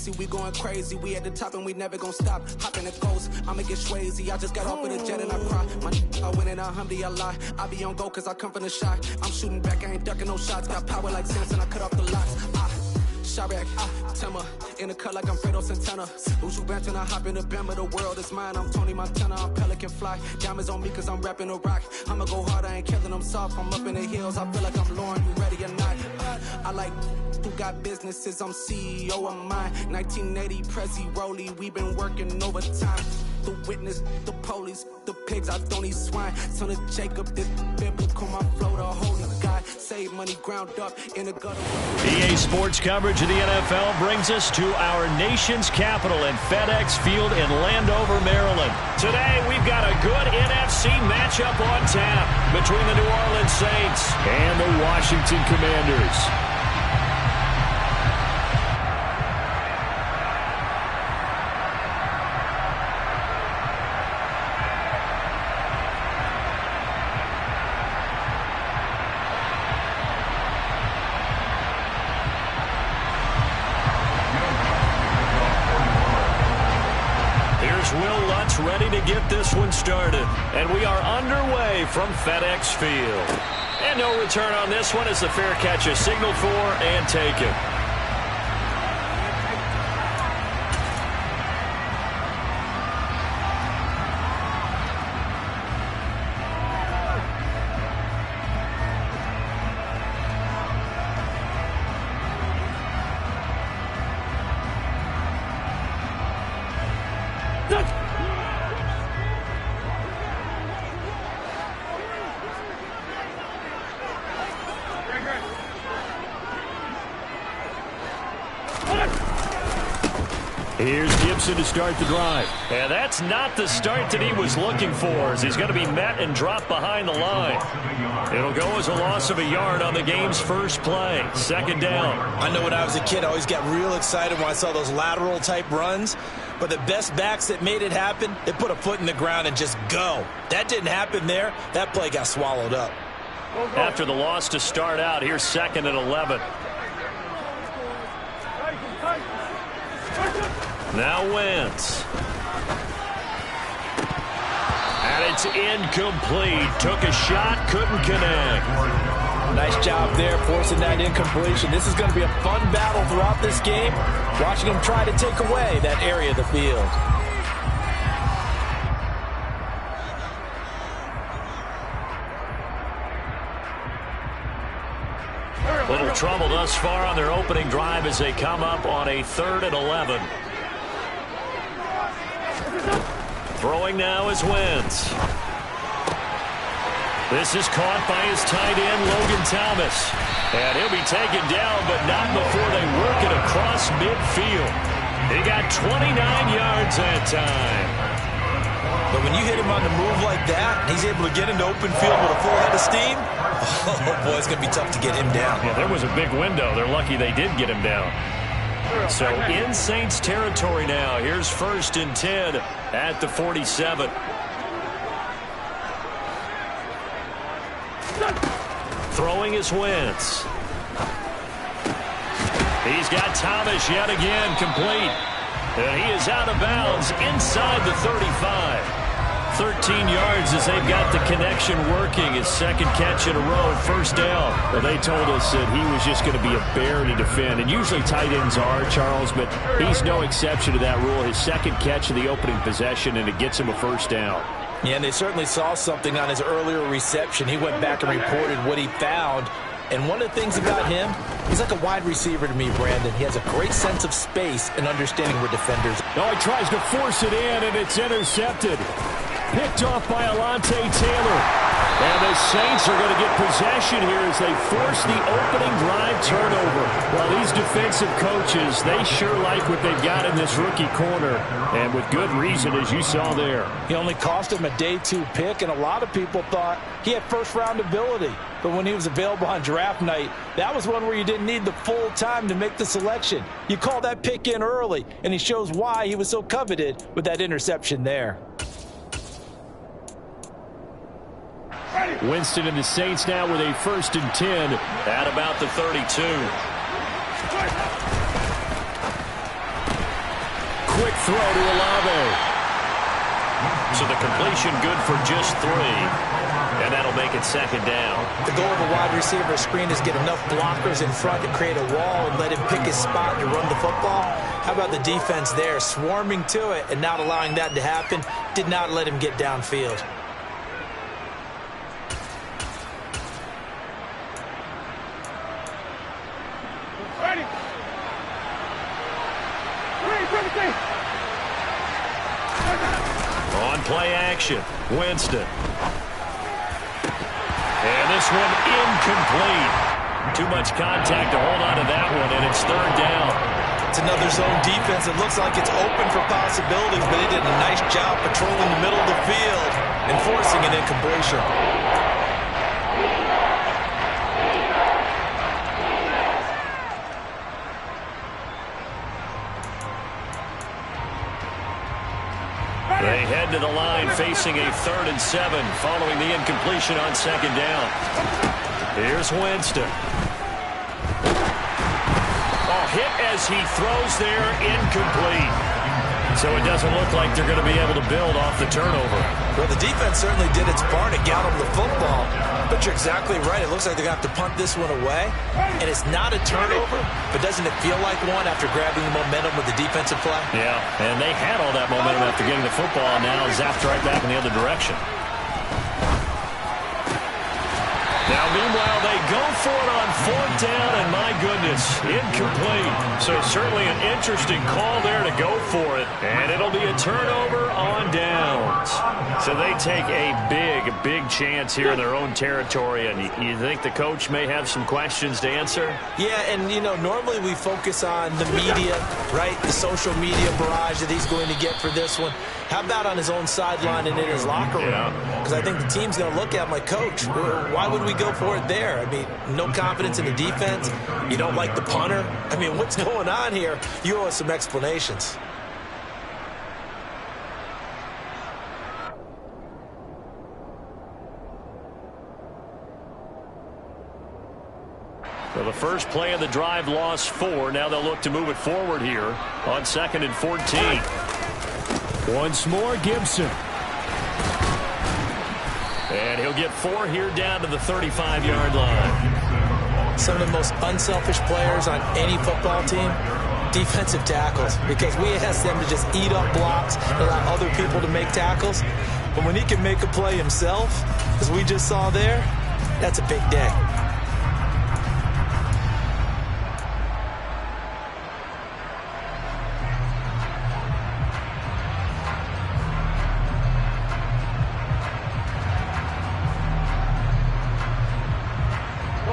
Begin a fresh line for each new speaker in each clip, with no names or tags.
crazy, we going crazy. We at the top and we never gonna stop. Hopping the ghost, I'ma get swayzy. I just got off with a jet and I cry. I win in a Humvee, I lie. I be on go cause I come from the shot. I'm shooting back, I ain't ducking no shots. Got power like Samson, I cut off the locks. Chirac, Timmer, in the cut like I'm Fredo Santana. Who's you benching? I hop in the Bama, the world is mine. I'm Tony Montana, I'm Pelican Fly. Diamonds on me cause I'm rapping a rock. I'ma go hard, I ain't killing them soft. I'm up in the hills, I feel like I'm Lauren, you ready or not? I like who got businesses, I'm CEO of mine. 1980, Prezi Rolly, we been working overtime. The witness, the police, the pigs, I don't eat swine. Son of Jacob, this biblical, my flow, the holy God. Save money ground up in the gutter.
EA Sports coverage of the NFL brings us to our nation's capital in FedEx Field in Landover, Maryland. Today, we've got a good NFC matchup on tap between the New Orleans Saints and the Washington Commanders. Ready to get this one started, and we are underway from FedEx Field. And no return on this one as the fair catch is signaled for and taken. Here's Gibson to start the drive. And that's not the start that he was looking for, as he's going to be met and dropped behind the line. It'll go as a loss of a yard on the game's first play. Second down.
I know when I was a kid, I always got real excited when I saw those lateral-type runs. But the best backs that made it happen, they put a foot in the ground and just go. That didn't happen there. That play got swallowed up.
After the loss to start out, here's second and 11. Now Wentz. And it's incomplete. Took a shot, couldn't connect.
Nice job there forcing that incompletion. This is going to be a fun battle throughout this game. Watching him try to take away that area of the field.
Little trouble thus far on their opening drive as they come up on a 3rd and 11. Throwing now is Wentz. This is caught by his tight end, Logan Thomas. And he'll be taken down, but not before they work it across midfield. He got 29 yards that time.
But when you hit him on the move like that, he's able to get into open field with a full head of steam. Oh, boy, it's going to be tough to get him down.
Yeah, there was a big window. They're lucky they did get him down. So in Saints territory now. Here's 1st and 10 at the 47. Throwing is Wentz. He's got Thomas yet again complete. And he is out of bounds inside the 35. 13 yards as they've got the connection working. His second catch in a row, first down. Well, they told us that he was just going to be a bear to defend. And usually tight ends are, Charles, but he's no exception to that rule. His second catch of the opening possession, and it gets him a first down.
Yeah, and they certainly saw something on his earlier reception. He went back and reported what he found. And one of the things about him, he's like a wide receiver to me, Brandon. He has a great sense of space and understanding where defenders.
Oh, he tries to force it in, and it's intercepted. Picked off by Alontae Taylor. And the Saints are going to get possession here as they force the opening drive turnover. Well, these defensive coaches, they sure like what they've got in this rookie corner. And with good reason, as you saw there.
He only cost him a day 2 pick, and a lot of people thought he had first-round ability. But when he was available on draft night, that was one where you didn't need the full time to make the selection. You call that pick in early, and he shows why he was so coveted with that interception there.
Winston and the Saints now with a 1st and 10 at about the 32. throw to Olave. So the completion good for just 3. And that'll make it second down.
The goal of a wide receiver screen is get enough blockers in front to create a wall and let him pick his spot to run the football. How about the defense there, swarming to it and not allowing that to happen? Did not let him get downfield.
On play action, Winston. And this one incomplete. Too much contact to hold on to that one, and it's third down.
It's another zone defense. It looks like it's open for possibilities, but they did a nice job patrolling the middle of the field and forcing an incompletion.
They head to the line facing a 3rd and 7 following the incompletion on second down. Here's Winston. Oh, hit as he throws there, incomplete. So it doesn't look like they're going to be able to build off the turnover.
Well, the defense certainly did its part to get them the football. But you're exactly right. It looks like they're going to have to punt this one away. And it's not a turnover, but doesn't it feel like one after grabbing the momentum with the defensive play?
Yeah, and they had all that momentum after getting the football, and now zapped right back in the other direction. Now, meanwhile, they go for it on 4th down, and my goodness, incomplete. So certainly an interesting call there to go for it, and it'll be a turnover on downs. So they take a big chance here in their own territory, and you think the coach may have some questions to answer?
Yeah, and, you know, normally we focus on the media, right, the social media barrage that he's going to get for this one. How about on his own sideline and in his locker room? Because I think the team's going to look at him like, Coach, why would we go for it there? I mean, no confidence in the defense. You don't like the punter. I mean, what's going on here? You owe us some explanations.
So the first play of the drive lost 4. Now they'll look to move it forward here on 2nd and 14. Once more, Gibson. And he'll get 4 here down to the 35-yard line.
Some of the most unselfish players on any football team, defensive tackles, because we ask them to just eat up blocks and allow other people to make tackles. But when he can make a play himself, as we just saw there, that's a big day.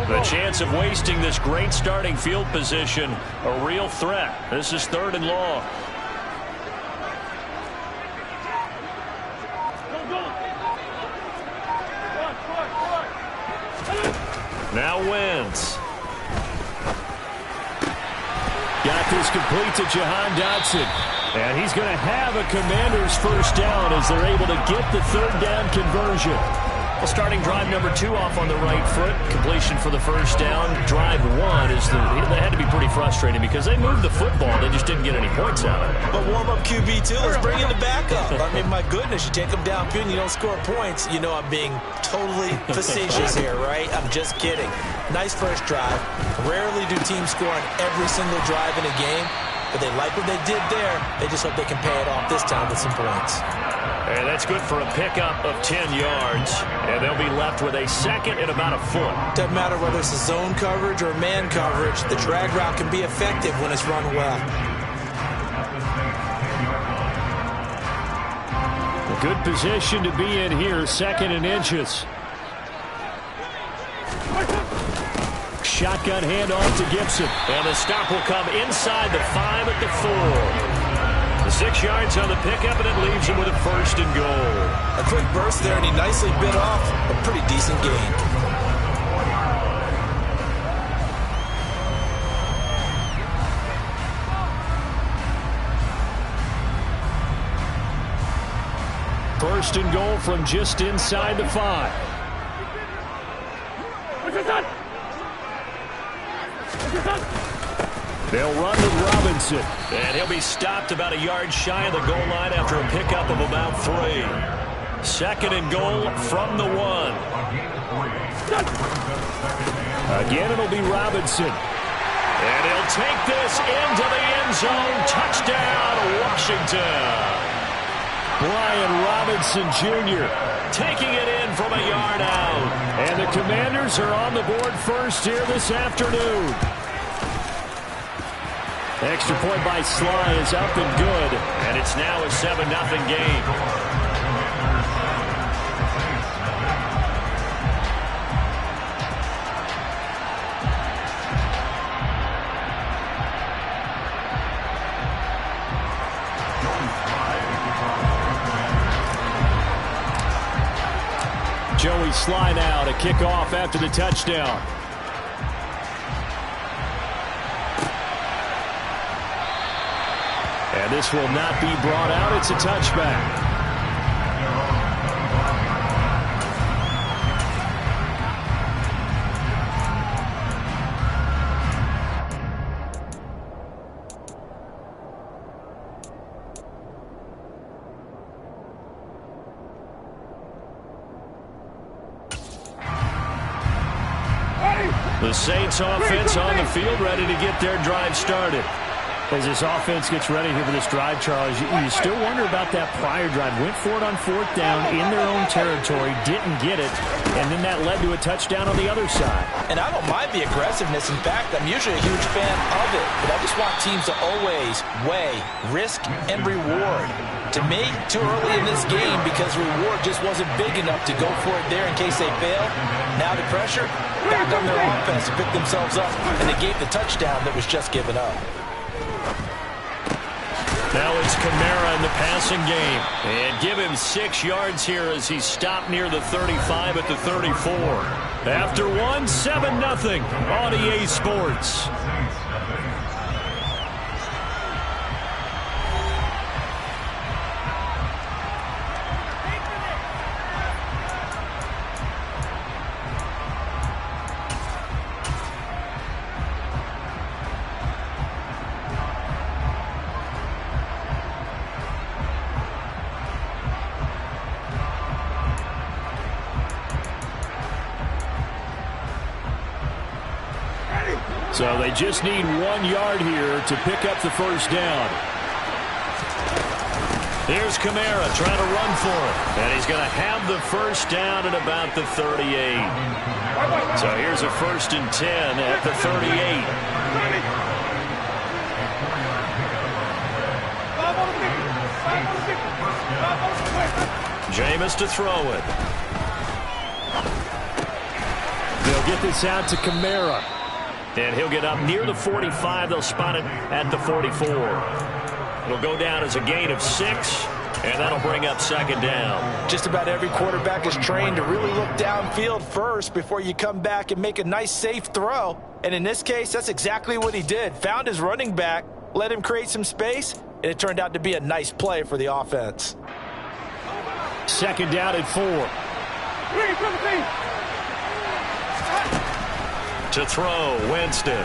The chance of wasting this great starting field position, a real threat. This is 3rd and long. Now Wentz. Got this complete to Jahan Dotson. And he's going to have a Commanders first down as they're able to get the 3rd down conversion. Well, starting drive number 2 off on the right foot. Completion for the first down. Drive 1 is they had to be pretty frustrating because they moved the football. They just didn't get any points out of it.
But warm-up QB2, let's bring in the backup. I mean, my goodness, you take them downfield and you don't score points. You know I'm being totally facetious here, right? I'm just kidding. Nice first drive. Rarely do teams score on every single drive in a game, but they like what they did there. They just hope they can pay it off this time with some points.
And that's good for a pickup of 10 yards. And they'll be left with a 2nd and about a foot.
Doesn't matter whether it's a zone coverage or man coverage. The drag route can be effective when it's run well.
A good position to be in here, 2nd and inches. Shotgun handoff to Gibson. And the stop will come inside the 5 at the 4. The 6 yards on the pickup, and it leaves him with a 1st and goal.
A quick burst there, and he nicely bit off a pretty decent gain.
First and goal from just inside the 5. They'll run with Robinson. And he'll be stopped about a yard shy of the goal line after a pickup of about 3. 2nd and goal from the 1. Again, it'll be Robinson. And he'll take this into the end zone. Touchdown, Washington. Brian Robinson Jr. taking it in from a yard out. And the Commanders are on the board first here this afternoon. Extra point by Sly is up and good. And it's now a 7-0 game. Joey Sly now to kick off after the touchdown. And this will not be brought out. It's a touchback. The Saints offense on the field, ready to get their drive started. As this offense gets ready here for this drive, Charles, you still wonder about that prior drive. Went for it on 4th down in their own territory, didn't get it, and then that led to a touchdown on the other side.
And I don't mind the aggressiveness. In fact, I'm usually a huge fan of it, but I just want teams to always weigh risk and reward. To me, too early in this game because reward just wasn't big enough to go for it there in case they fail. Now the pressure, back on their offense to pick themselves up, and they gave the touchdown that was just given up.
Now it's Kamara in the passing game. And give him 6 yards here as he's stopped near the 35 at the 34. After 1, 7-0 on EA Sports. So they just need 1 yard here to pick up the first down. Here's Kamara trying to run for it. And he's going to have the first down at about the 38. So here's a 1st and 10 at the 38. Jameis to throw it. They'll get this out to Kamara. And he'll get up near the 45. They'll spot it at the 44. It'll go down as a gain of 6, and that'll bring up 2nd down.
Just about every quarterback is trained to really look downfield first before you come back and make a nice, safe throw. And in this case, that's exactly what he did. Found his running back, let him create some space, and it turned out to be a nice play for the offense.
2nd down at 4. To throw, Winston. And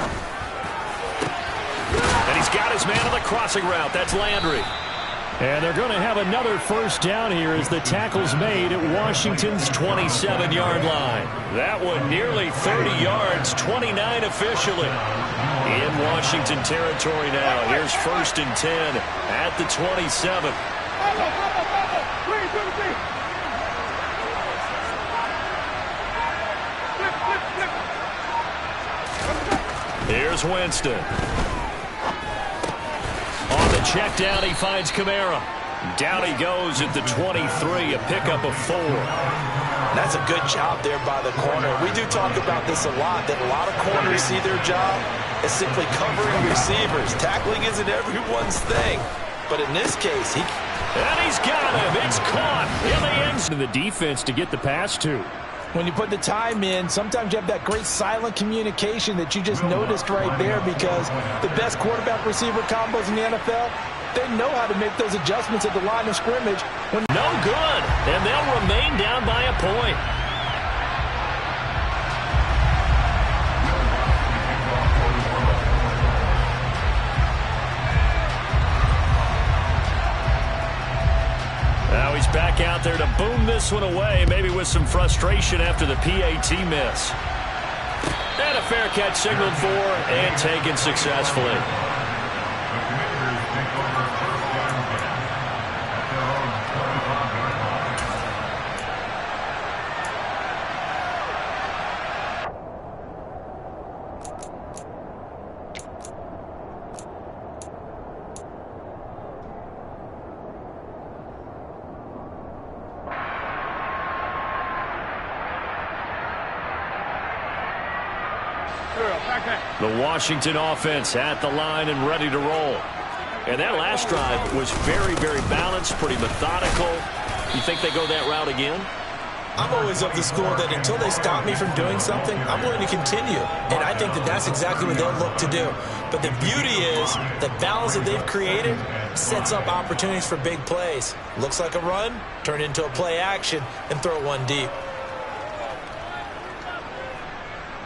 he's got his man on the crossing route. That's Landry. And they're going to have another first down here as the tackle's made at Washington's 27-yard line. That one nearly 30 yards, 29 officially. In Washington territory now. Here's 1st and 10 at the 27. Here's Winston. On the check down, he finds Kamara. Down he goes at the 23, a pickup of 4.
That's a good job there by the corner. We do talk about this a lot, that a lot of corners see their job as simply covering receivers. Tackling isn't everyone's thing. But in this case,
and he's got him. It's caught in the end zone. The defense to get the pass to.
When you put the time in, sometimes you have that great silent communication that you just noticed right there, because the best quarterback-receiver combos in the NFL, they know how to make those adjustments at the line of scrimmage.
No good, and they'll remain down by a point. out there to boom this one away, maybe with some frustration after the PAT miss. And a fair catch signaled for and taken successfully. The Washington offense at the line and ready to roll. And that last drive was very, very balanced, pretty methodical. You think they go that route again?
I'm always of the school that until they stop me from doing something, I'm willing to continue. And I think that that's exactly what they'll look to do. But the beauty is the balance that they've created sets up opportunities for big plays. Looks like a run, turn into a play action, and throw one deep.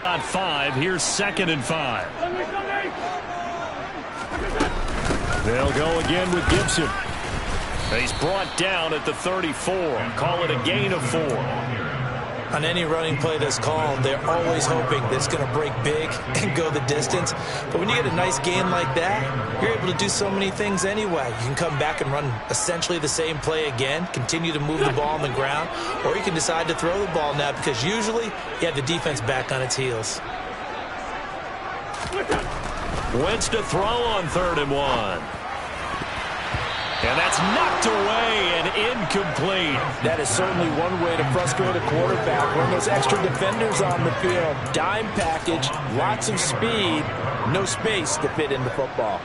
On 5, here's 2nd and 5. They'll go again with Gibson. He's brought down at the 34. Call it a gain of 4.
On any running play that's called, they're always hoping that it's going to break big and go the distance. But when you get a nice gain like that, you're able to do so many things anyway. You can come back and run essentially the same play again, continue to move the ball on the ground, or you can decide to throw the ball now because usually you have the defense back on its heels.
Wentz to throw on 3rd and 1. And that's knocked away and incomplete.
That is certainly one way to frustrate a quarterback. When those extra defenders on the field, dime package, lots of speed, no space to fit in the football.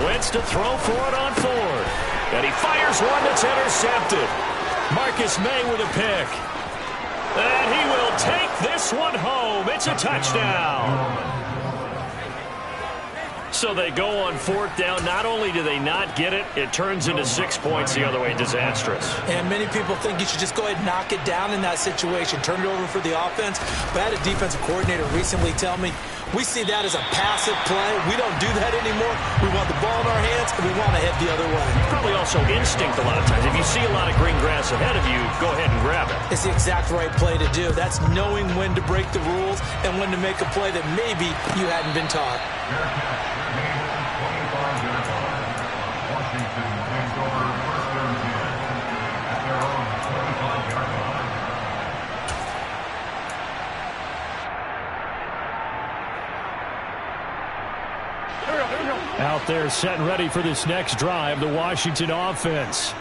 Wentz to throw for it on 4th. And he fires one that's intercepted. Marcus May with a pick. And he will take this one home. It's a touchdown. So they go on 4th down. Not only do they not get it, it turns into 6 points the other way. Disastrous.
And many people think you should just go ahead and knock it down in that situation. Turn it over for the offense. But I had a defensive coordinator recently tell me, we see that as a passive play. We don't do that anymore. We want the ball in our hands, and we want to head the other way.
Probably also instinct a lot of times. If you see a lot of green grass ahead of you, go ahead and grab it.
It's the exact right play to do. That's knowing when to break the rules and when to make a play that maybe you hadn't been taught.
Out there set and ready for this next drive, the Washington offense.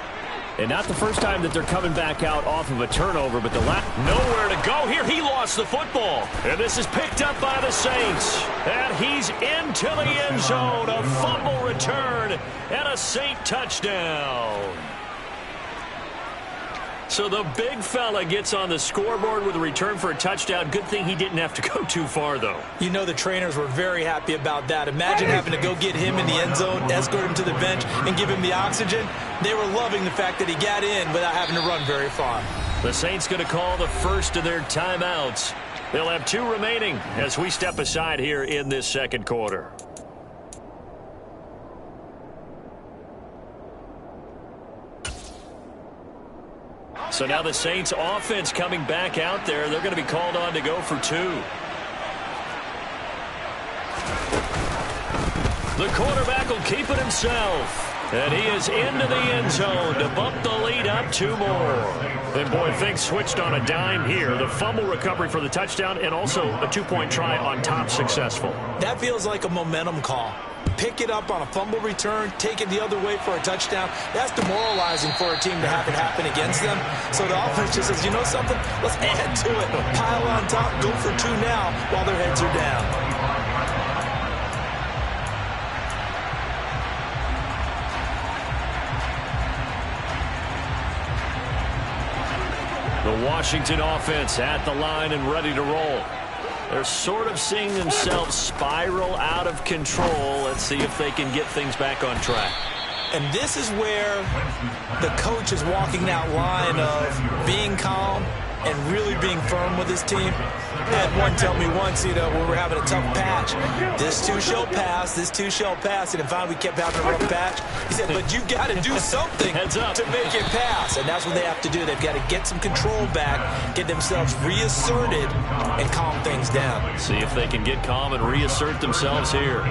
And not the first time that they're coming back out off of a turnover, but nowhere to go here. He lost the football. And this is picked up by the Saints. And he's into the end zone. A fumble return and a Saint touchdown. So the big fella gets on the scoreboard with a return for a touchdown. Good thing he didn't have to go too far, though.
You know the trainers were very happy about that. Imagine having to go get him in the end zone, escort him to the bench, and give him the oxygen. They were loving the fact that he got in without having to run very far.
The Saints going to call the first of their timeouts. They'll have 2 remaining as we step aside here in this second quarter. So now the Saints offense coming back out there. They're going to be called on to go for 2. The quarterback will keep it himself. And he is into the end zone to bump the lead up 2 more. And boy, things switched on a dime here. The fumble recovery for the touchdown and also a 2-point try on top successful.
That feels like a momentum call. Pick it up on a fumble return, take it the other way for a touchdown. That's demoralizing for a team to have it happen against them. So the offense just says, you know something? Let's add to it. Pile on top, go for 2 now while their heads are down.
The Washington offense at the line and ready to roll. They're sort of seeing themselves spiral out of control. Let's see if they can get things back on track.
And this is where the coach is walking that line of being calm and really being firm with his team. I had one tell me once, when we were having a tough patch, this too shall pass, this too shall pass. And finally we kept having a rough patch. He said, but you got to do something to make it pass. And that's what they have to do. They've got to get some control back, get themselves reasserted, and calm things down.
See if they can get calm and reassert themselves here.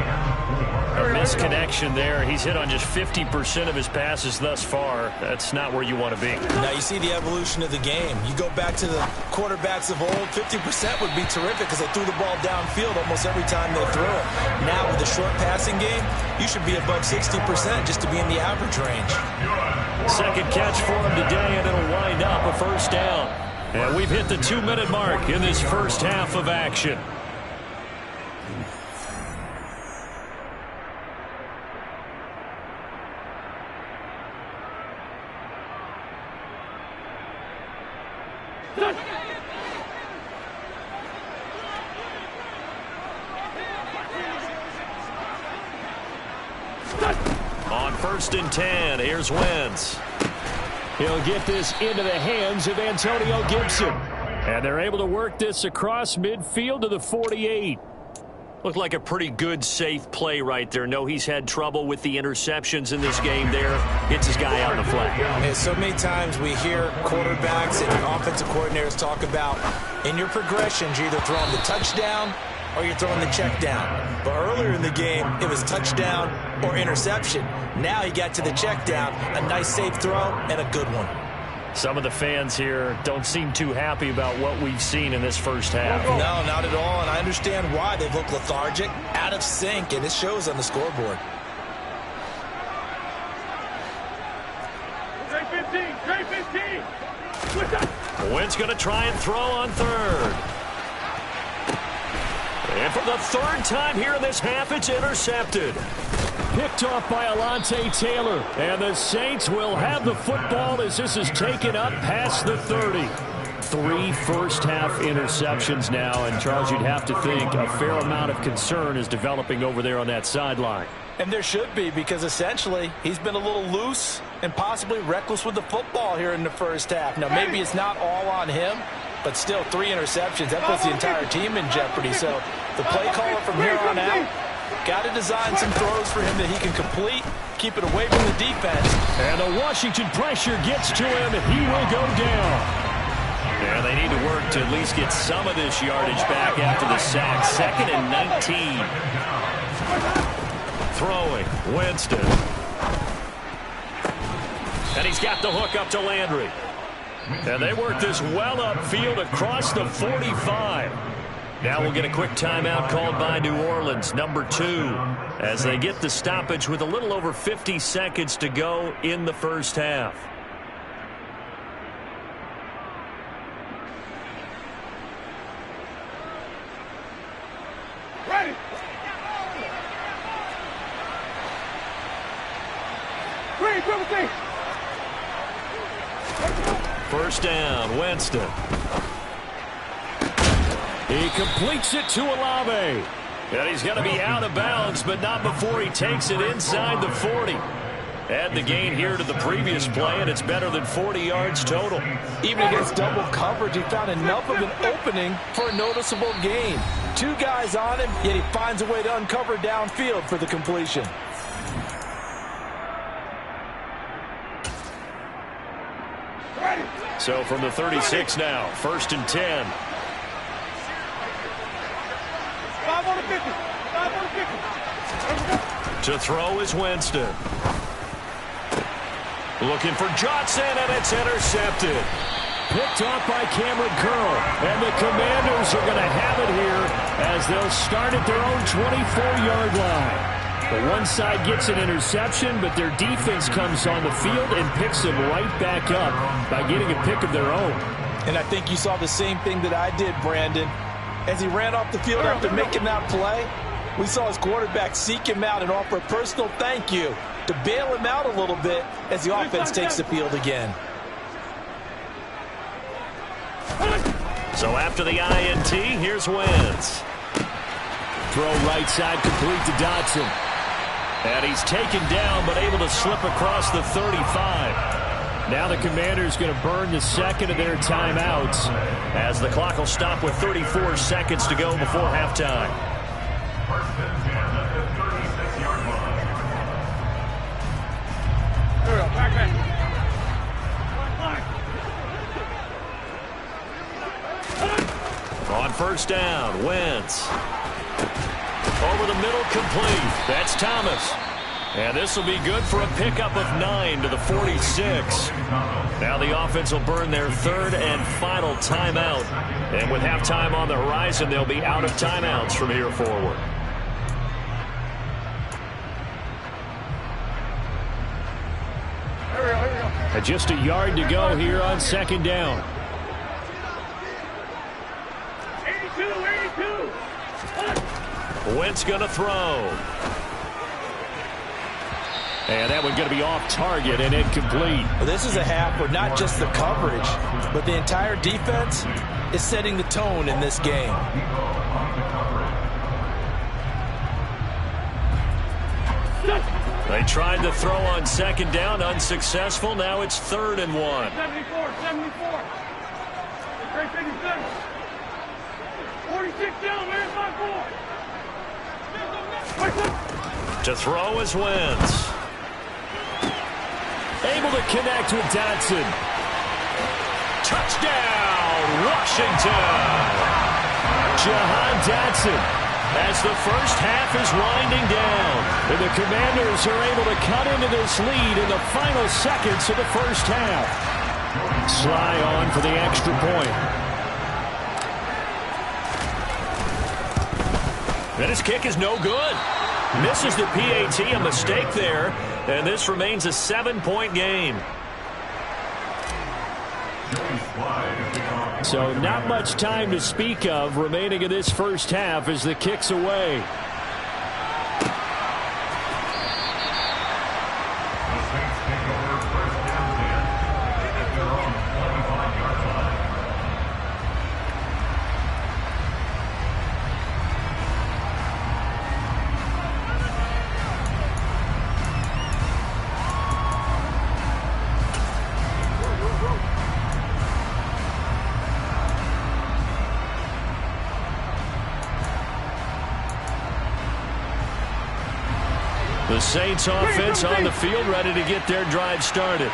A misconnection there. He's hit on just 50% of his passes thus far. That's not where you want to be.
Now you see the evolution of the game. You go back to the quarterbacks of old, 50% would be terrific because they threw the ball downfield almost every time they threw it. Now with the short passing game, you should be above 60% just to be in the average range.
Second catch for him today, and it'll wind up a first down. And we've hit the 2-minute mark in this first half of action. On 1st and 10, here's Wentz.
He'll get this into the hands of Antonio Gibson. And they're able to work this across midfield to the 48.
Looked like a pretty good, safe play right there. No, he's had trouble with the interceptions in this game there. Hits his guy out in the flat.
And so many times we hear quarterbacks and offensive coordinators talk about in your progressions, you're either throwing the touchdown or you're throwing the check down. But earlier in the game, it was touchdown or interception. Now he got to the check down, a nice safe throw, and a good one.
Some of the fans here don't seem too happy about what we've seen in this first half.
No, not at all, and I understand why. They look lethargic, out of sync, and it shows on the scoreboard.
Wentz going to try and throw on third. And for the third time here in this half, it's intercepted.
Picked off by Alontae Taylor. And the Saints will have the football as this is taken up past the 30. 3 first-half interceptions now. And, Charles, you'd have to think a fair amount of concern is developing over there on that sideline.
And there should be, because essentially he's been a little loose and possibly reckless with the football here in the first half. Now, maybe it's not all on him, but still 3 interceptions. That puts the entire team in jeopardy. So the play caller from here on out got to design some throws for him that he can complete, keep it away from the defense.
And the Washington pressure gets to him. He will go down.
Yeah, they need to work to at least get some of this yardage back after the sack. 2nd and 19. Throwing, Winston. And he's got the hook up to Landry. And they work this well upfield across the 45. Now we'll get a quick timeout called by New Orleans, number 2, as they get the stoppage with a little over 50 seconds to go in the first half.
Ready.
First down, Winston.
He completes it to Olave.
And he's going to be out of bounds, but not before he takes it inside the 40. Add the gain here to the previous play, and it's better than 40 yards total.
Even against double coverage, he found enough of an opening for a noticeable gain. 2 guys on him, yet he finds a way to uncover downfield for the completion.
So from the 36 now, 1st and 10.
5 on the 50. 5 on the 50.
To throw is Winston. Looking for Johnson, and it's intercepted.
Picked off by Cameron Curl. And the Commanders are going to have it here as they'll start at their own 24-yard line. The one side gets an interception, but their defense comes on the field and picks them right back up by getting a pick of their own.
And I think you saw the same thing that I did, Brandon. As he ran off the field after making that play, we saw his quarterback seek him out and offer a personal thank you to bail him out a little bit as the offense takes the field again.
So after the INT, here's Wentz.
Throw right side complete to Dotson. And he's taken down but able to slip across the 35. Now the Commanders going to burn the second of their timeouts
as the clock will stop with 34 seconds to go before halftime. On first down, Wentz. Over the middle, complete. That's Thomas. And this will be good for a pickup of 9 to the 46. Now the offense will burn their third and final timeout. And with halftime on the horizon, they'll be out of timeouts from here forward.
And just a yard to go here on second down.
82.
Wentz going to throw.
And that one going to be off target and incomplete.
Well, this is a half where not just the coverage, but the entire defense is setting the tone in this game.
They tried to throw on second down, unsuccessful. Now it's 3rd and 1.
74. 46 down, man. 5-4.
To throw is Wentz.
Able to connect with Dotson.
Touchdown, Washington.
Jahan Dotson.
As the first half is winding down,
and the Commanders are able to cut into this lead in the final seconds of the first half. Sly on for the extra point.
And his kick is no good. Misses the PAT, a mistake there, and this remains a 7-point game.
So not much time to speak of remaining in this first half as the kick's away.
The Saints offense on the field, ready to get their drive started.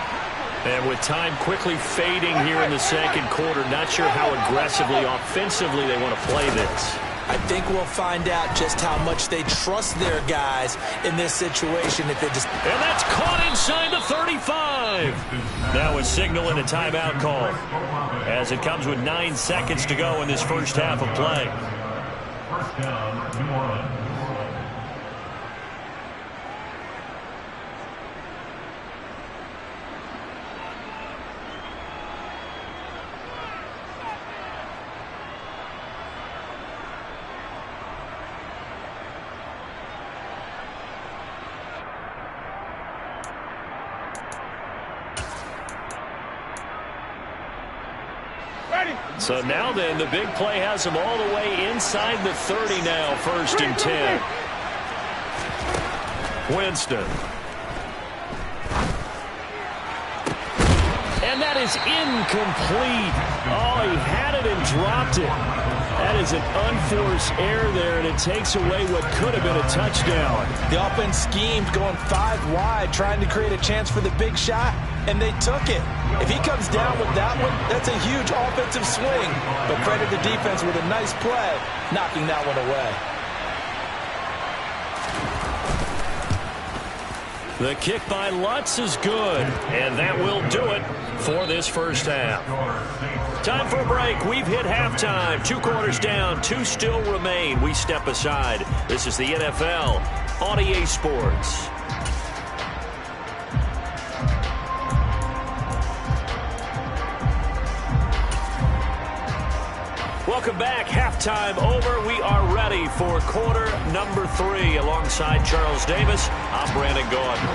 And with time quickly fading here in the second quarter, not sure how aggressively, offensively they want to play this.
I think we'll find out just how much they trust their guys in this situation. If they just
And that's caught inside the 35. Now a signal and a timeout call as it comes with 9 seconds to go in this first half of play.
First down, New Orleans.
So now then, the big play has them all the way inside the 30 now, 1st and 10. Winston.
And that is incomplete. Oh, he had it and dropped it. That is an unforced error there, and it takes away what could have been a touchdown.
The offense schemed going 5 wide, trying to create a chance for the big shot, and they took it. If he comes down with that one, that's a huge offensive swing. But credit the defense with a nice play, knocking that one away.
The kick by Lutz is good, and that will do it for this first half. Time for a break. We've hit halftime. 2 quarters down, 2 still remain. We step aside. This is the NFL on EA Sports. Welcome back. Halftime over. We are ready for quarter number 3. Alongside Charles Davis, I'm Brandon Gaudin.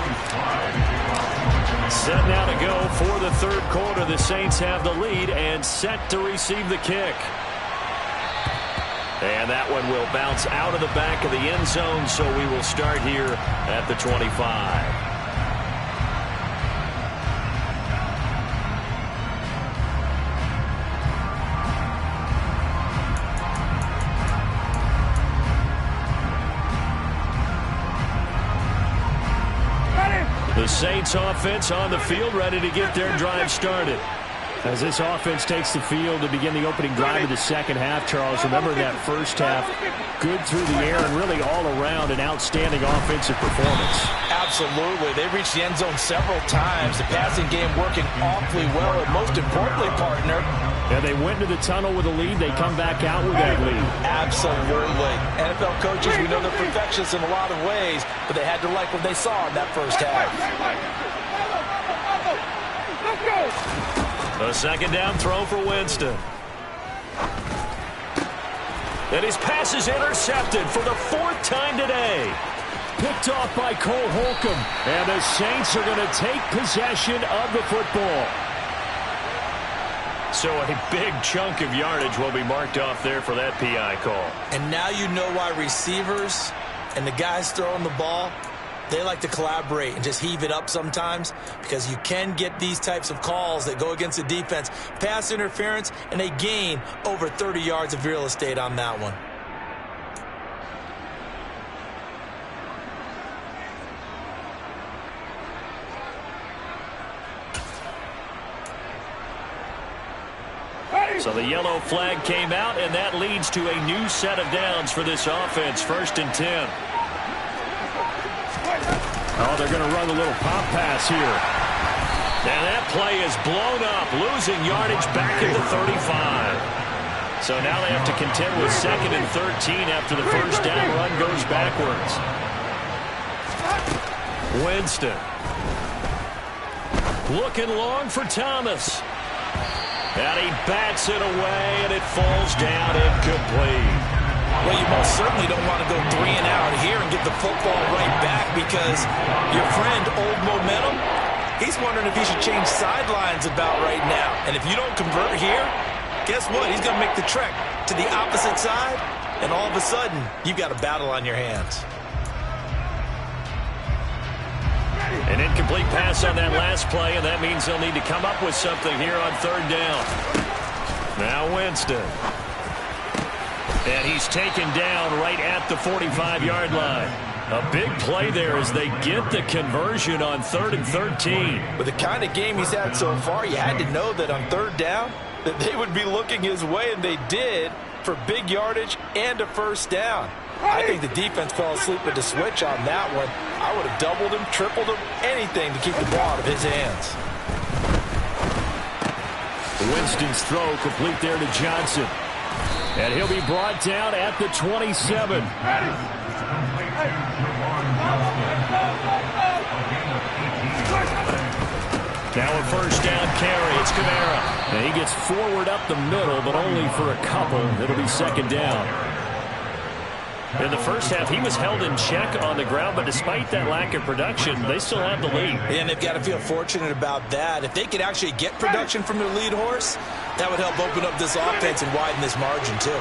Set now to go for the third quarter. The Saints have the lead and set to receive the kick. And that one will bounce out of the back of the end zone, so we will start here at the 25. The Saints offense on the field, ready to get their drive started.
As this offense takes the field to begin the opening drive of the second half, Charles, remember that first half, good through the air and really all around an outstanding offensive performance.
Absolutely. They reached the end zone several times. The passing game working awfully well, and most importantly, partner,
yeah, they went to the tunnel with a lead. They come back out with that lead.
Absolutely. NFL coaches, we know they're perfectionists in a lot of ways, but they had to like what they saw in that first half.
Let's go.
A second down throw for Winston. And his pass is intercepted for the fourth time today.
Picked off by Cole Holcomb. And the Saints are going to take possession of the football.
So a big chunk of yardage will be marked off there for that PI call.
And now you know why receivers and the guys throwing the ball, they like to collaborate and just heave it up sometimes, because you can get these types of calls that go against the defense. Pass interference, and they gain over 30 yards of real estate on that one.
So the yellow flag came out, and that leads to a new set of downs for this offense. 1st and 10.
Oh, they're going to run a little pop pass here.
And that play is blown up, losing yardage back at the 35. So now they have to contend with 2nd and 13 after the first down run goes backwards. Winston. Looking long for Thomas. And he bats it away, and it falls down incomplete.
Well, you most certainly don't want to go 3 and out here and get the football right back, because your friend, Old Momentum, he's wondering if he should change sidelines about right now. And if you don't convert here, guess what? He's going to make the trek to the opposite side, and all of a sudden, you've got a battle on your hands.
An incomplete pass on that last play, and that means they'll need to come up with something here on 3rd down. Now Winston. And he's taken down right at the 45-yard line. A big play there as they get the conversion on 3rd and 13.
With the kind of game he's had so far, you had to know that on 3rd down that they would be looking his way, and they did, for big yardage and a first down. I think the defense fell asleep with the switch on that one. I would have doubled him, tripled him, anything to keep the ball out of his hands.
Winston's throw complete there to Johnson. And he'll be brought down at the 27.
Now a first down carry. It's Kamara.
And he gets forward up the middle, but only for a couple. It'll be 2nd down.
In the first half, he was held in check on the ground, but despite that lack of production, they still have the lead.
And they've got to feel fortunate about that. If they could actually get production from their lead horse, that would help open up this offense and widen this margin too.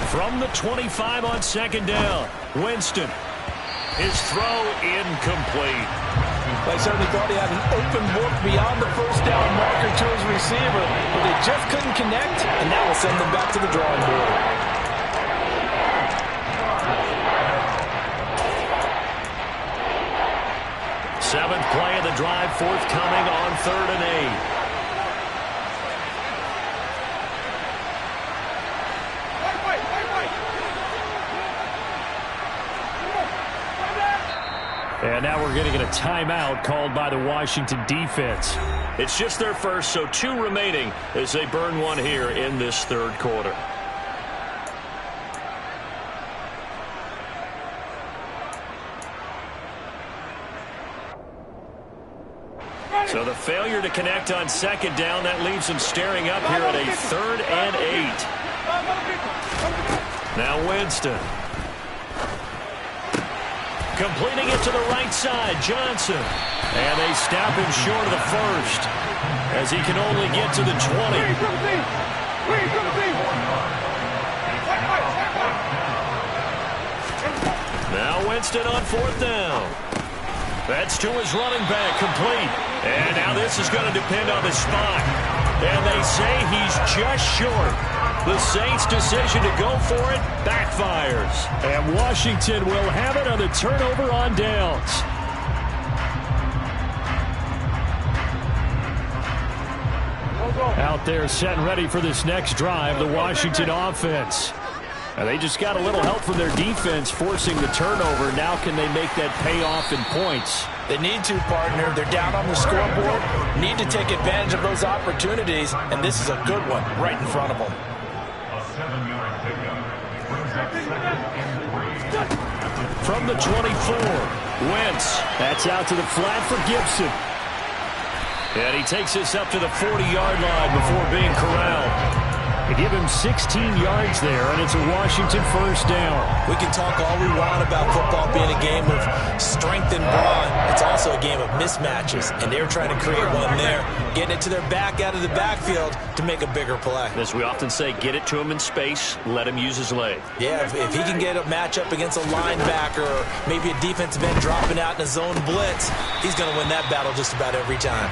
From the 25 on 2nd down, Winston. His throw incomplete.
I certainly thought he had an open look beyond the first down marker to his receiver, but they just couldn't connect, and that will send them back to the drawing board.
Seventh play of the drive, forthcoming on 3rd and 8.
And now we're going to get a timeout called by the Washington defense.
It's just their first, so 2 remaining as they burn one here in this 3rd quarter. So the failure to connect on 2nd down, that leaves them staring up here at a 3rd and 8. Now Winston. Completing it to the right side, Johnson. And they stop him short of the first, as he can only get to the 20. Now Winston on 4th down. That's to his running back, complete. And now this is going to depend on the spot. And they say he's just short. The Saints' decision to go for it backfires.
And Washington will have it on the turnover on downs. Out there set and ready for this next drive, the Washington offense. And they just got a little help from their defense forcing the turnover. Now can they make that pay off in points?
They need to, partner. They're down on the scoreboard. Need to take advantage of those opportunities, and this is a good one right in front of them.
A 7-yard pickup. Brings up 2nd and 3.
From the 24, Wentz.
That's out to the flat for Gibson.
And he takes this up to the 40-yard line before being corralled.
They give him 16 yards there, and it's a Washington first down.
We can talk all we want about football being a game of strength and brawn. It's also a game of mismatches, and they're trying to create one there, getting it to their back out of the backfield to make a bigger play.
As we often say, get it to him in space, let him use his leg.
Yeah, if he can get a matchup against a linebacker or maybe a defensive end dropping out in a zone blitz, he's going to win that battle just about every time.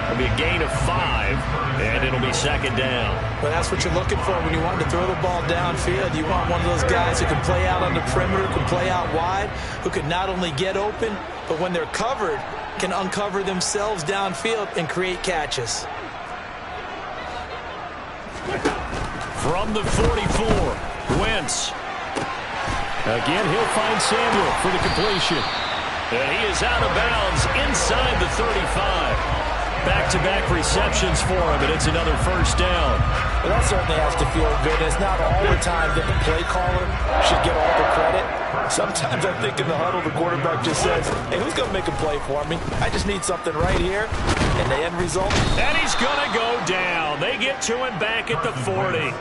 It'll be a gain of 5, and it'll be 2nd down.
Well, that's what you're looking for when you want to throw the ball downfield. You want one of those guys who can play out on the perimeter, can play out wide, who can not only get open, but when they're covered, can uncover themselves downfield and create catches.
From the 44, Wentz.
Again, he'll find Samuel for the completion.
And he is out of bounds inside the 35. Back-to-back receptions for him, and it's another first down.
Well, that certainly has to feel good. It's not all the time that the play caller should get all the credit. Sometimes I think in the huddle, the quarterback just says, hey, who's going to make a play for me? I just need something right here. And the end result?
And he's going to go down. They get to him back at the 40.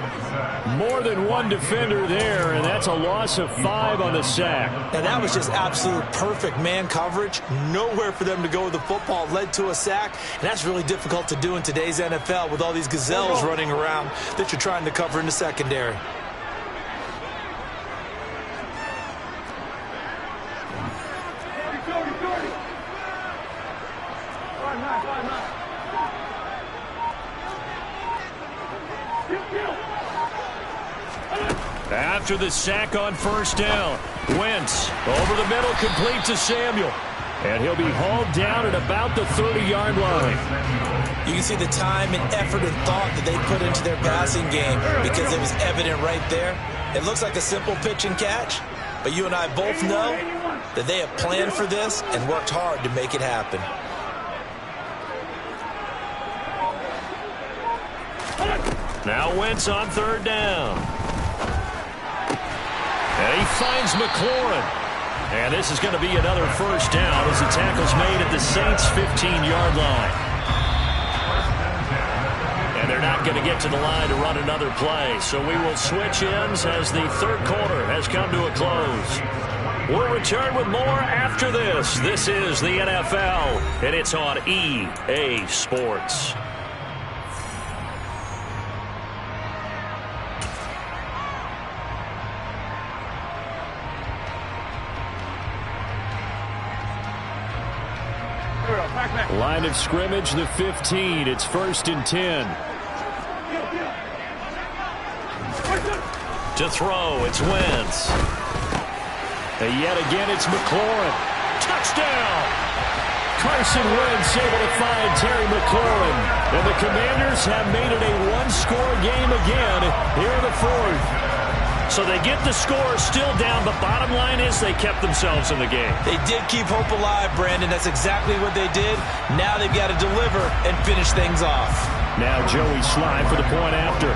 More than one defender there, and that's a loss of 5 on the sack.
Now, that was just absolute perfect man coverage. Nowhere for them to go with the football. Led to a sack, and that's really difficult to do in today's NFL with all these gazelles running around that you're trying to cover in the secondary.
After the sack on first down, Wentz over the middle, complete to Samuel.
And he'll be hauled down at about the 30-yard line.
You can see the time and effort and thought that they put into their passing game because it was evident right there. It looks like a simple pitch and catch, but you and I both know that they have planned for this and worked hard to make it happen.
Now Wentz on third down. And he finds McLaurin. And this is going to be another first down as the tackle's made at the Saints' 15-yard line. And they're not going to get to the line to run another play. So we will switch ends as the third quarter has come to a close. We'll return with more after this. This is the NFL, and it's on EA Sports.
Line of scrimmage, the 15. It's 1st and 10.
To throw, it's Wentz.
And yet again, it's McLaurin.
Touchdown!
Carson Wentz able to find Terry McLaurin. And the Commanders have made it a one-score game again here in the 4th.
So they get the score still down, but bottom line is they kept themselves in the game.
They did keep hope alive, Brandon. That's exactly what they did. Now they've got to deliver and finish things off.
Now Joey Slye for the point after.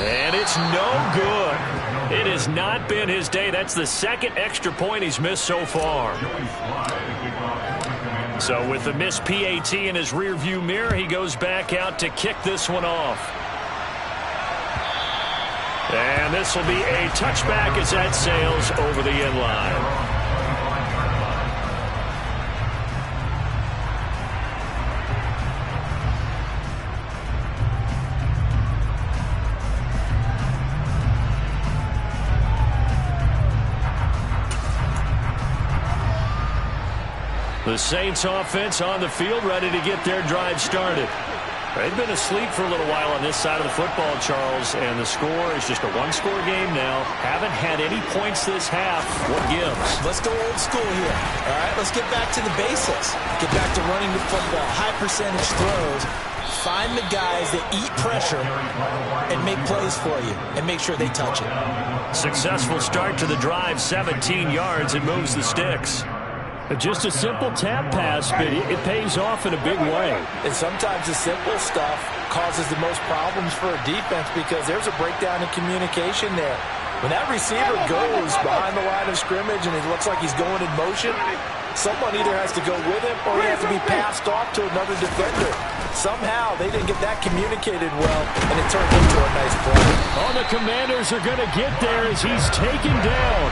And it's no good. It has not been his day. That's the second extra point he's missed so far. So with the missed PAT in his rearview mirror, he goes back out to kick this one off. And this will be a touchback as that sails over the end line. The Saints offense on the field, ready to get their drive started. They've been asleep for a little while on this side of the football, Charles, and the score is just a one-score game now. Haven't had any points this half. What gives?
Let's go old school here. All right, let's get back to the basics. Get back to running the football, high percentage throws. Find the guys that eat pressure and make plays for you and make sure they touch it.
Successful start to the drive, 17 yards. It moves the sticks.
Just a simple tap pass, but it pays off in a big way.
And sometimes the simple stuff causes the most problems for a defense because there's a breakdown in communication there. When that receiver goes behind the line of scrimmage and it looks like he's going in motion, someone either has to go with him or he has to be passed off to another defender. Somehow they didn't get that communicated well, and it turned into a nice play.
Oh, the Commanders are going to get there as he's taken down.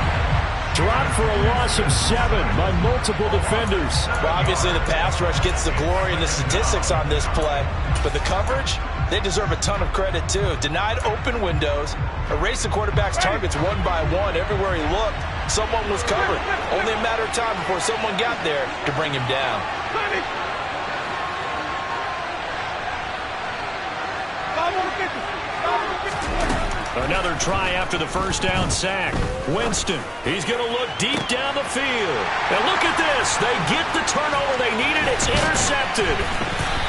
Dropped for a loss of 7 by multiple defenders.
Well, obviously the pass rush gets the glory and the statistics on this play, but the coverage, they deserve a ton of credit too. Denied open windows, erased the quarterback's targets one by one. Everywhere he looked, someone was covered. Only a matter of time before someone got there to bring him down.
Another try after the first down sack. Winston, he's going to look deep down the field. And look at this. They get the turnover they needed. It's intercepted.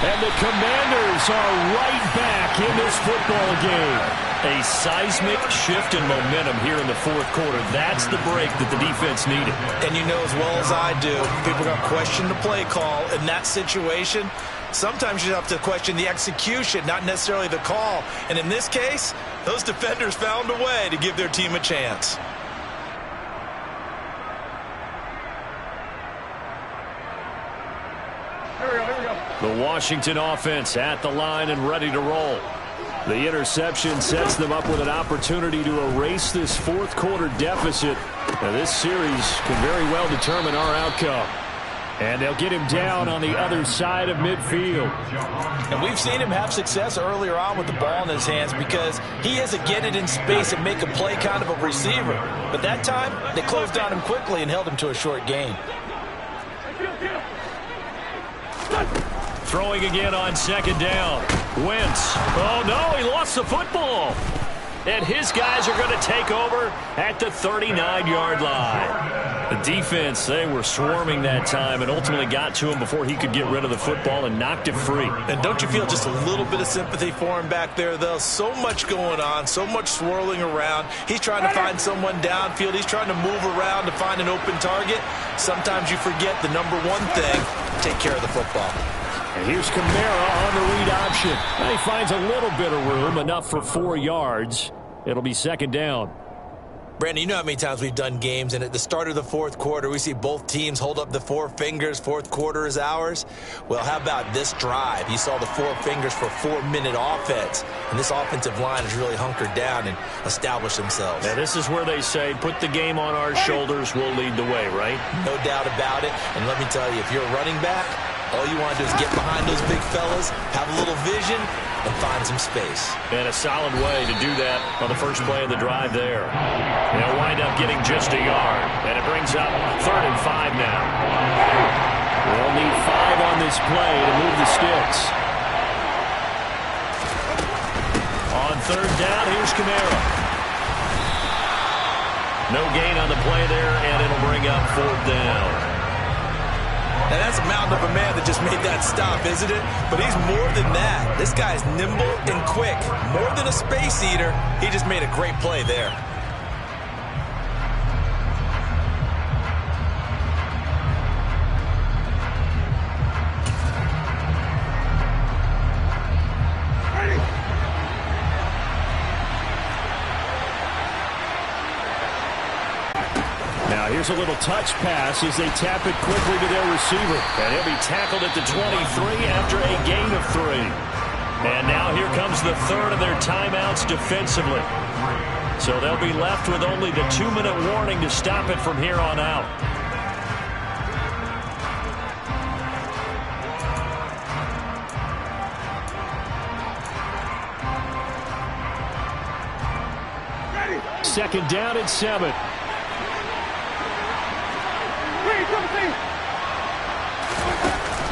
And the Commanders are right back in this football game.
A seismic shift in momentum here in the fourth quarter. That's the break that the defense needed.
And you know as well as I do, people are going to question the play call in that situation. Sometimes you have to question the execution, not necessarily the call. And in this case, those defenders found a way to give their team a chance.
The Washington offense at the line and ready to roll. The interception sets them up with an opportunity to erase this fourth quarter deficit. Now, this series can very well determine our outcome.
And they'll get him down on the other side of midfield.
And we've seen him have success earlier on with the ball in his hands because he has to get it in space and make a play kind of a receiver. But that time, they closed on him quickly and held him to a short gain.
Throwing again on second down. Wentz. Oh, no, he lost the football. And his guys are going to take over at the 39-yard line. The defense, they were swarming that time and ultimately got to him before he could get rid of the football and knocked it free.
And don't you feel just a little bit of sympathy for him back there, though? So much going on, so much swirling around. He's trying to find someone downfield. He's trying to move around to find an open target. Sometimes you forget the number one thing, take care of the football.
And here's Kamara on the read option. And he finds a little bit of room, enough for 4 yards. It'll be second down.
Brandon, you know how many times we've done games, and at the start of the fourth quarter, we see both teams hold up the 4 fingers, fourth quarter is ours. Well, how about this drive? You saw the 4 fingers for 4-minute offense, and this offensive line has really hunkered down and established themselves.
Now, this is where they say, put the game on our shoulders, we'll lead the way, right?
No doubt about it, and let me tell you, if you're a running back, all you want to do is get behind those big fellas, have a little vision, and find some space.
And a solid way to do that on the first play of the drive there. They'll wind up getting just a yard, and it brings up 3rd and 5 now. They'll need 5 on this play to move the sticks. On 3rd down, here's Kamara. No gain on the play there, and it'll bring up 4th down.
Now, that's a mountain of a man that just made that stop, isn't it? But he's more than that. This guy's nimble and quick. More than a space eater, he just made a great play there.
Here's a little touch pass as they tap it quickly to their receiver.
And he'll be tackled at the 23 after a gain of 3. And now here comes the 3rd of their timeouts defensively. So they'll be left with only the 2-minute warning to stop it from here on out.
Second down at 7.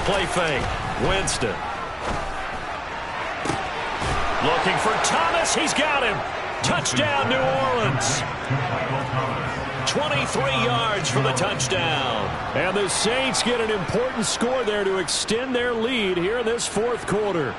Play fake. Winston. Looking for Thomas. He's got him. Touchdown, New Orleans. 23 yards for the touchdown.
And the Saints get an important score there to extend their lead here in this fourth quarter.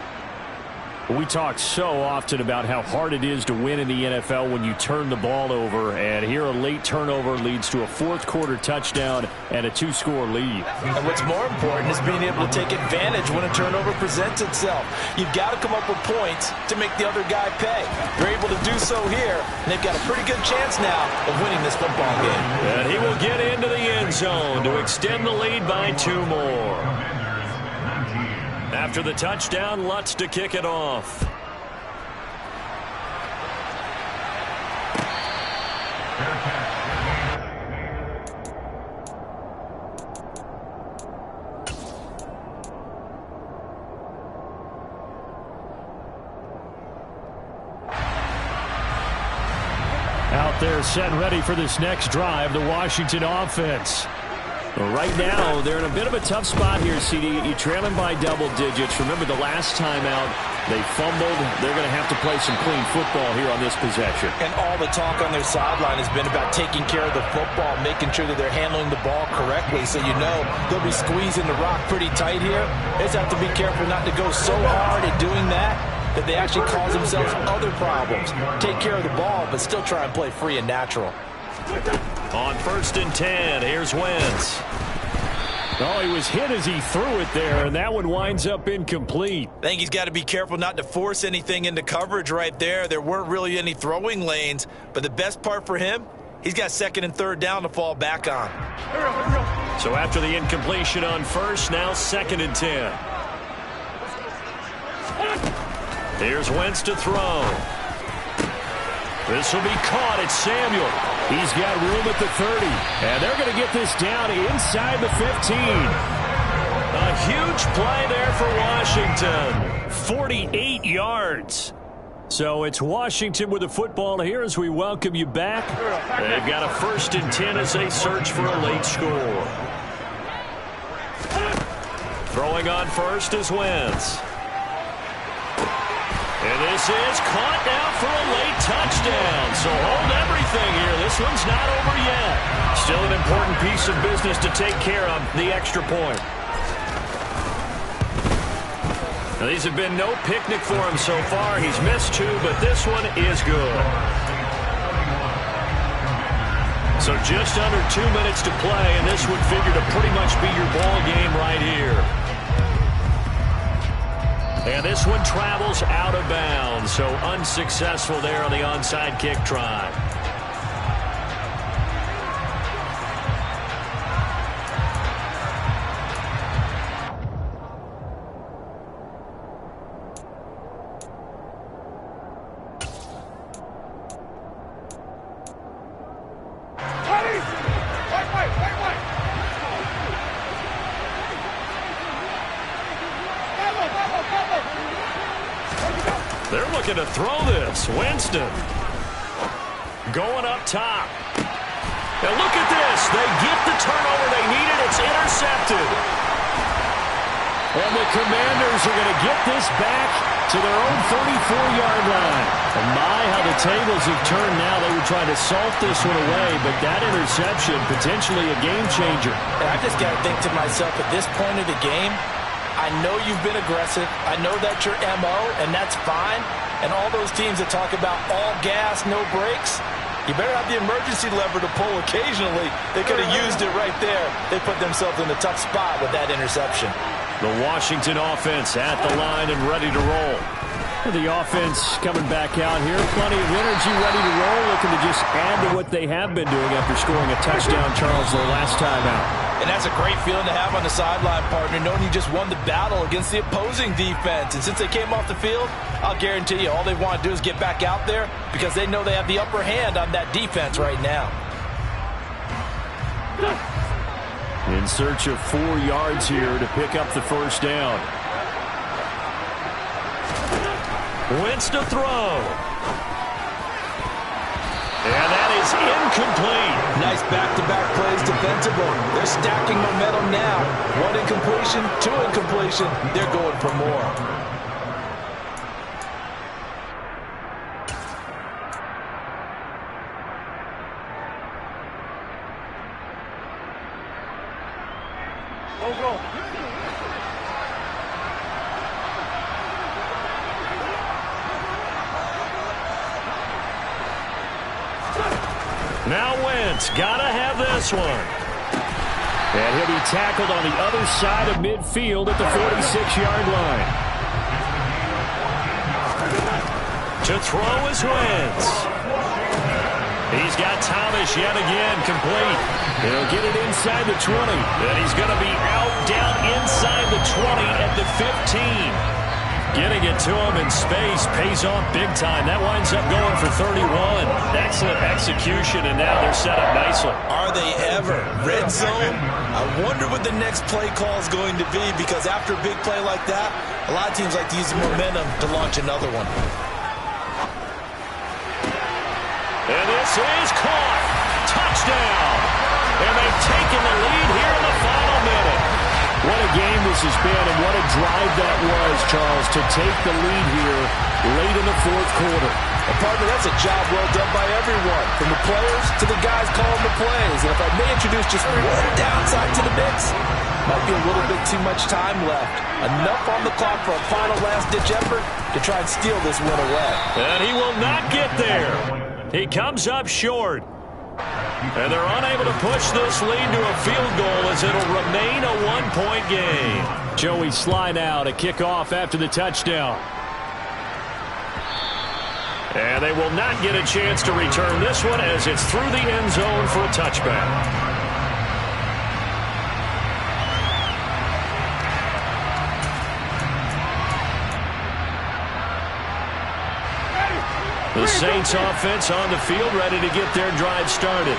We talk so often about how hard it is to win in the NFL when you turn the ball over, and here a late turnover leads to a fourth quarter touchdown and a 2-score lead.
And what's more important is being able to take advantage when a turnover presents itself. You've got to come up with points to make the other guy pay. They're able to do so here, and they've got a pretty good chance now of winning this football game.
And he will get into the end zone to extend the lead by 2 more. After the touchdown, Lutz to kick it off.
Out there set ready for this next drive, the Washington offense. Right now, they're in a bit of a tough spot here, CD. You're trailing by double digits. Remember the last time out, they fumbled. They're going to have to play some clean football here on this possession.
And all the talk on their sideline has been about taking care of the football, making sure that they're handling the ball correctly. So you know they'll be squeezing the rock pretty tight here. They just have to be careful not to go so hard at doing that they actually cause themselves other problems. Take care of the ball, but still try and play free and natural.
On 1st and 10, here's Wentz.
Oh, he was hit as he threw it there, and that one winds up incomplete.
I think he's got to be careful not to force anything into coverage right there. There weren't really any throwing lanes, but the best part for him, he's got 2nd and 3rd down to fall back on.
So after the incompletion on 1st, now 2nd and 10. Here's Wentz to throw. This will be caught. It's Samuel.
He's got room at the 30. And they're going to get this down inside the 15.
A huge play there for Washington. 48 yards.
So it's Washington with the football here as we welcome you back.
They've got a 1st and 10 as they search for a late score. Throwing on 1st is Wentz. And this is caught now for a late touchdown. So hold everything here. This one's not over yet. Still an important piece of business to take care of, the extra point. Now, these have been no picnic for him so far. He's missed 2, but this one is good. So just under 2 minutes to play, and this would figure to pretty much be your ball game right here. And this one travels out of bounds, so unsuccessful there on the onside kick try. They're looking to throw this. Winston going up top. Now look at this. They get the turnover they needed. It's intercepted.
And the Commanders are going to get this back to their own 34-yard line. And my, how the tables have turned now. They were trying to salt this one away, but that interception, potentially a game changer.
And I just got to think to myself, at this point of the game, I know you've been aggressive. I know that's your MO, and that's fine. And all those teams that talk about all gas, no brakes, you better have the emergency lever to pull occasionally. They could have used it right there. They put themselves in a tough spot with that interception.
The Washington offense at the line and ready to roll.
The offense coming back out here. Plenty of energy, ready to roll, looking to just add to what they have been doing after scoring a touchdown, Charles, their last time out.
And that's a great feeling to have on the sideline, partner, knowing you just won the battle against the opposing defense. And since they came off the field, I'll guarantee you all they want to do is get back out there because they know they have the upper hand on that defense right now.
In search of 4 yards here to pick up the first down. Wentz to throw. And that is incomplete.
Nice back-to-back plays defensively. They're stacking momentum now. 1 incompletion, 2 incompletion. They're going for more.
Go.
Now Wentz, gotta have this one. And he'll be tackled on the other side of midfield at the 46-yard line. To throw is Wentz. He's got Thomas yet again, complete. He'll get it inside the 20. And he's going to be out, down inside the 20 at the 15. Getting it to him in space pays off big time. That winds up going for 31. Excellent execution, and now they're set up nicely.
Are they ever? Red zone? I wonder what the next play call is going to be, because after a big play like that, a lot of teams like to use the momentum to launch another one.
And this is caught. Touchdown. And they've taken the lead here in the final minute. What a game this has been, and what a drive that was, Charles, to take the lead here late in the fourth quarter.
And partner, that's a job well done by everyone, from the players to the guys calling the plays. And if I may introduce just one downside to the mix, might be a little bit too much time left. Enough on the clock for a final last-ditch effort to try and steal this one away.
And he will not get there. He comes up short. And they're unable to push this lead to a field goal as it'll remain a one-point game. Joey Sly now to kick off after the touchdown. And they will not get a chance to return this one as it's through the end zone for a touchback. The Saints offense on the field, ready to get their drive started.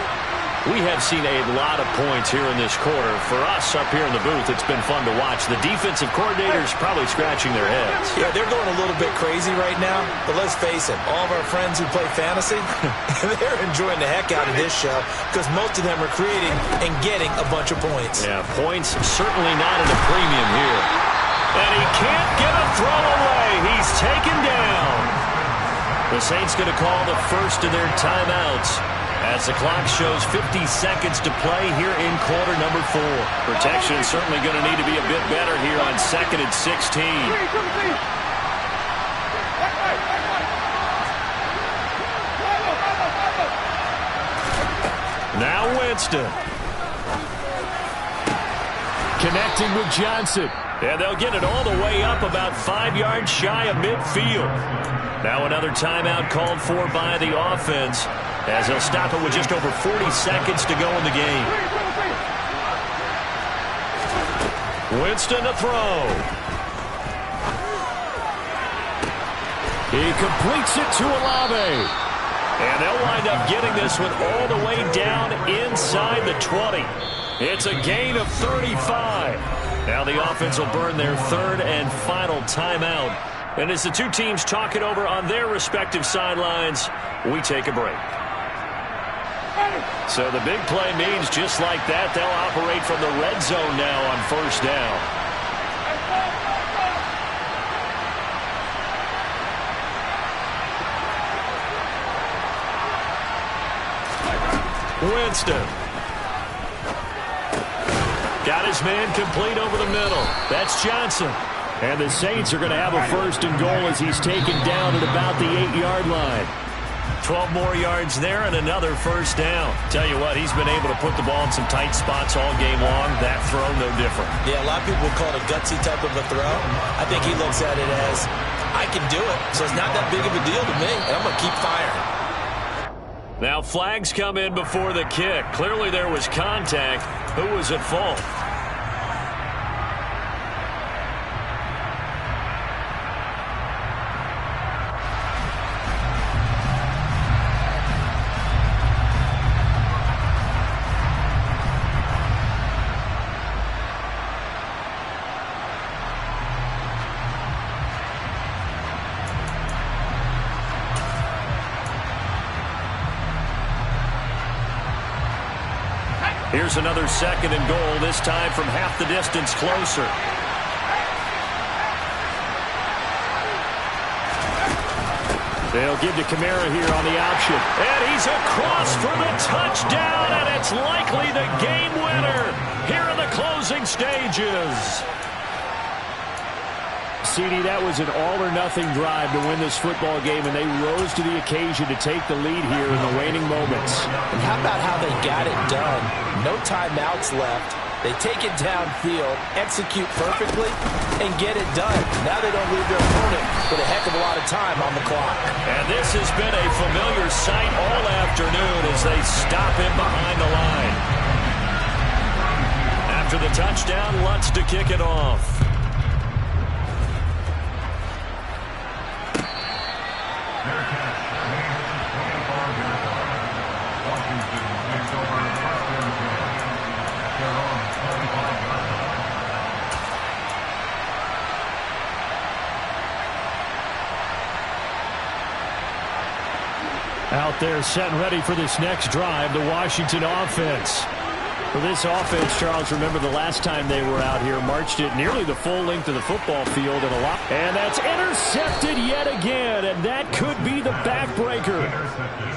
We have seen a lot of points here in this quarter. For us up here in the booth, it's been fun to watch. The defensive coordinators probably scratching their heads.
Yeah, they're going a little bit crazy right now. But let's face it, all of our friends who play fantasy, they're enjoying the heck out of this show because most of them are creating and getting a bunch of points.
Yeah, points certainly not at a premium here. And he can't get a throw away. He's taken down. The Saints going to call the first of their timeouts as the clock shows 50 seconds to play here in quarter number 4. Protection is certainly going to need to be a bit better here on 2nd and 16. Now Winston. Connecting with Johnson. And they'll get it all the way up about 5 yards shy of midfield. Now another timeout called for by the offense as they'll stop it with just over 40 seconds to go in the game. Winston to throw. He completes it to Olave. And they'll wind up getting this one all the way down inside the 20. It's a gain of 35. Now the offense will burn their third and final timeout. And as the two teams talk it over on their respective sidelines, we take a break. So the big play means just like that, they'll operate from the red zone now on first down. Winston. Got his man complete over the middle. That's Johnson. And the Saints are going to have a first and goal as he's taken down at about the 8-yard line. 12 more yards there and another first down. Tell you what, he's been able to put the ball in some tight spots all game long. That throw, no different.
Yeah, a lot of people would call it a gutsy type of a throw. I think he looks at it as I can do it, so it's not that big of a deal to me, and I'm going to keep firing.
Now flags come in before the kick. Clearly there was contact. Who was at fault? Here's another 2nd and goal, this time from half the distance closer. They'll give to Kamara here on the option. And he's across for the touchdown, and it's likely the game winner here in the closing stages. CD, that was an all-or-nothing drive to win this football game, and they rose to the occasion to take the lead here in the waning moments.
And how about how they got it done? No timeouts left. They take it downfield, execute perfectly, and get it done. Now they don't leave their opponent with a heck of a lot of time on the clock.
And this has been a familiar sight all afternoon as they stop him behind the line. After the touchdown, Lutz to kick it off.
Out there set and ready for this next drive, the Washington offense. For this offense, Charles, remember the last time they were out here, marched it nearly the full length of the football field and a lot. And that's intercepted yet again, and that could be the backbreaker.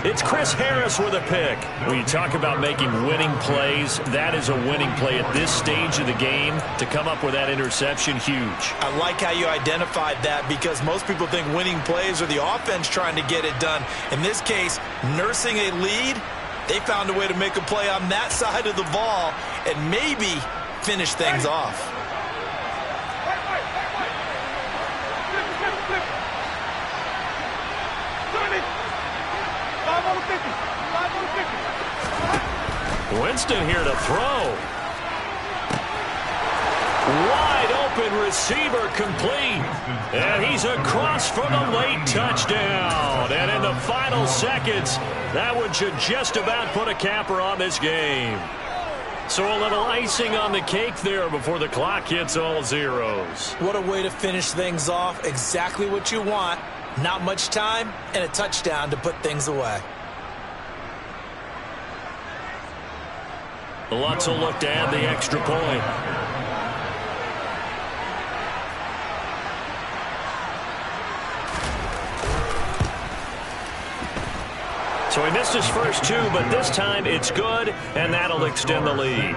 It's Chris Harris with a pick. When you talk about making winning plays, that is a winning play at this stage of the game. To come up with that interception, huge.
I like how you identified that because most people think winning plays are the offense trying to get it done. In this case, nursing a lead, they found a way to make a play on that side of the ball and maybe finish things off.
Winston here to throw. Wide open receiver complete. And he's across for the late touchdown. And in the final seconds, that one should just about put a capper on this game. So a little icing on the cake there before the clock hits all zeros.
What a way to finish things off. Exactly what you want. Not much time and a touchdown to put things away.
Lutz will look to add the extra point. So he missed his first two, but this time it's good, and that'll extend the lead.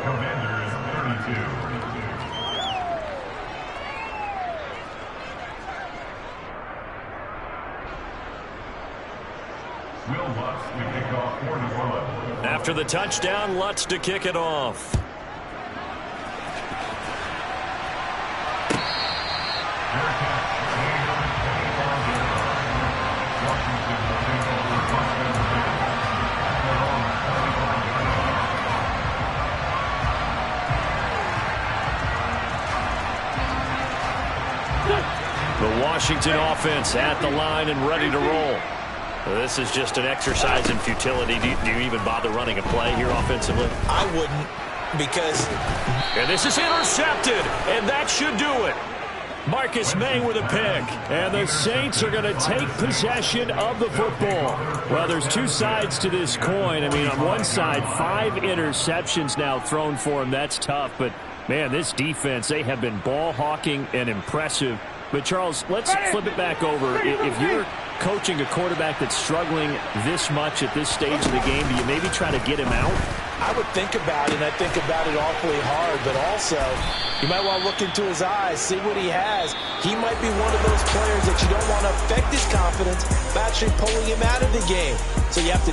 Commanders 32. Will Lutz to kick off for New Orleans.
After the touchdown, Lutz to kick it off. The Washington offense at the line and ready to roll. This is just an exercise in futility. Do you even bother running a play here offensively?
I wouldn't because...
And this is intercepted, and that should do it. Marcus May with a pick.
And the Saints are going to take possession of the football. Well, there's two sides to this coin. I mean, on one side, 5 interceptions now thrown for him. That's tough. But, man, this defense, they have been ball hawking and impressive. But, Charles, let's flip it back over. If you're coaching a quarterback that's struggling this much at this stage of the game, do you maybe try to get him out?
I would think about it, and I think about it awfully hard, but also you might want to look into his eyes, see what he has. He might be one of those players that you don't want to affect his confidence by actually pulling him out of the game. So you have to